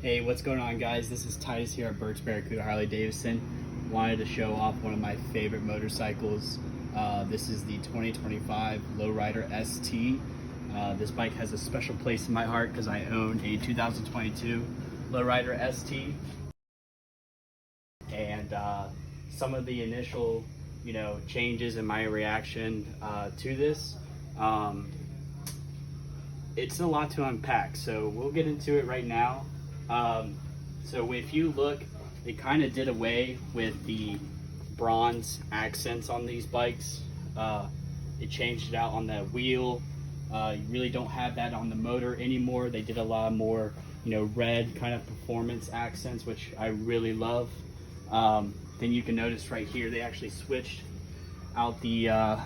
Hey, what's going on, guys? This is Titus here at Burt's Barracuda Harley-Davidson. Wanted to show off one of my favorite motorcycles. This is the 2025 Lowrider ST. This bike has a special place in my heart because I own a 2022 Lowrider ST. And some of the initial, changes in my reaction to this, it's a lot to unpack. So we'll get into it right now. So if you look, they kind of did away with the bronze accents on these bikes. They changed it out on the wheel. You really don't have that on the motor anymore. They did a lot more, red kind of performance accents, which I really love. Then you can notice right here, they actually switched out the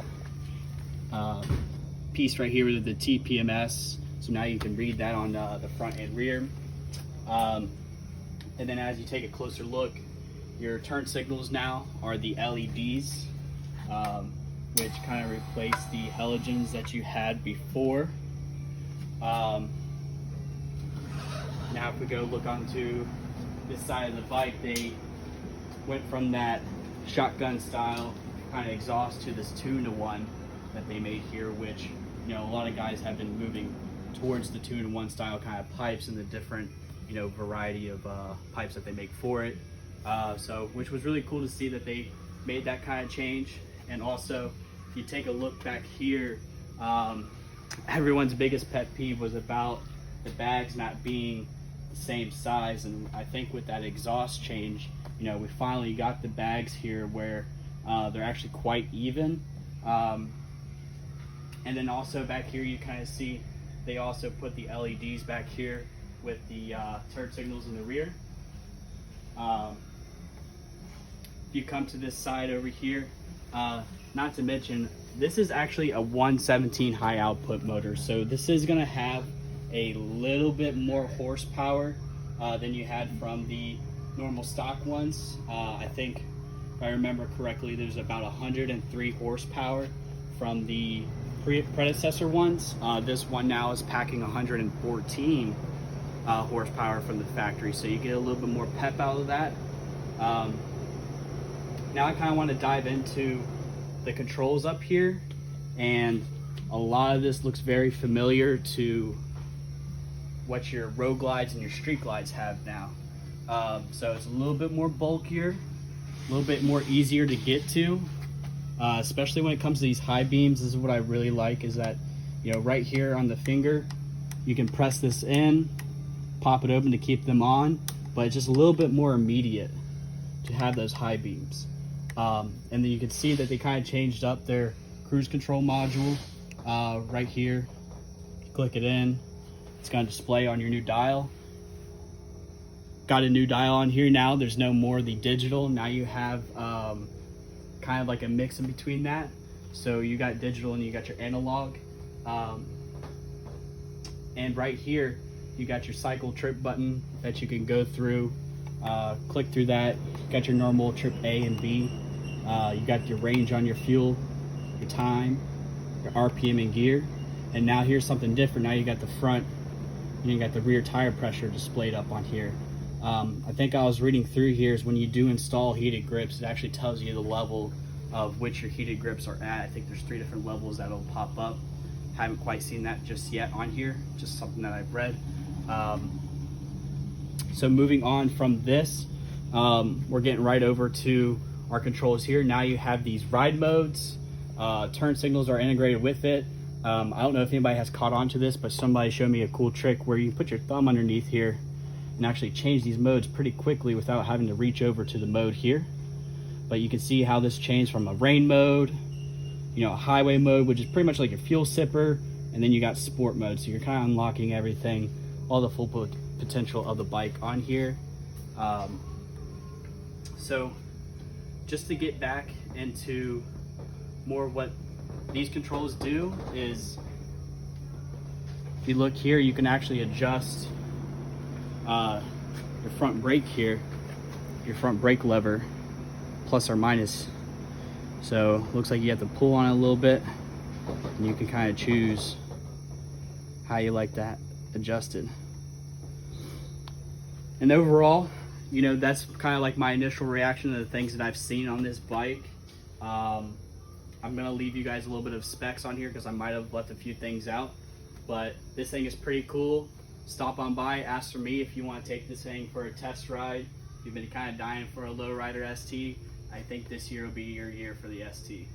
piece right here with the TPMS. So now you can read that on the front and rear. And then as you take a closer look, your turn signals now are the LEDs, which kind of replace the halogens that you had before. Now if we go look onto this side of the bike, they went from that shotgun style kind of exhaust to this 2-in-1 that they made here, which a lot of guys have been moving towards the 2-in-1 style kind of pipes and the different variety of pipes that they make for it. Which was really cool to see that they made that kind of change. And also, if you take a look back here, everyone's biggest pet peeve was about the bags not being the same size. And I think with that exhaust change, we finally got the bags here where they're actually quite even. And then also back here, you kind of see they also put the LEDs back here with the turn signals in the rear. If you come to this side over here, not to mention, this is actually a 117 high output motor. So this is gonna have a little bit more horsepower than you had from the normal stock ones. I think, if I remember correctly, there's about 103 horsepower from the predecessor ones. This one now is packing 114 horsepower from the factory, so you get a little bit more pep out of that. Now I kind of want to dive into the controls up here, and a lot of this looks very familiar to what your road glides and your street glides have now. So it's a little bit more bulkier, a little bit more easier to get to, especially when it comes to these high beams. This is what I really like, is that right here on the finger, you can press this in, pop it open to keep them on, but it's just a little bit more immediate to have those high beams. And then you can see that they kind of changed up their cruise control module right here. You click it in, it's going to display on your new dial. Got a new dial on here now. There's no more the digital. Now you have kind of like a mix in between that. So you got digital and you got your analog. And right here, you got your cycle trip button that you can go through, click through that. You got your normal trip A and B. You got your range on your fuel, your time, your RPM and gear. And now here's something different. Now you got the front and you got the rear tire pressure displayed up on here. I think I was reading through here is when you do install heated grips, it actually tells you the level of which your heated grips are at. I think there's 3 different levels that'll pop up. Haven't quite seen that just yet on here, just something that I've read. So moving on from this, we're getting right over to our controls here. Now you have these ride modes. Turn signals are integrated with it. I don't know if anybody has caught on to this, but somebody showed me a cool trick where you put your thumb underneath here and actually change these modes pretty quickly without having to reach over to the mode here. But you can see how this changed from a rain mode, a highway mode, which is pretty much like your fuel sipper, and then you got sport mode. So you're kind of unlocking everything, all the full potential of the bike on here. So just to get back into more of what these controls do is, if you look here, you can actually adjust your front brake here, your front brake lever, plus or minus. So looks like you have to pull on it a little bit, and you can kind of choose how you like that adjusted. And overall, you know, that's kind of like my initial reaction to the things that I've seen on this bike. I'm gonna leave you guys a little bit of specs on here because I might have left a few things out, but this thing is pretty cool. Stop on by, ask for me if you want to take this thing for a test ride. If you've been kind of dying for a Lowrider ST, I think this year will be your year for the ST.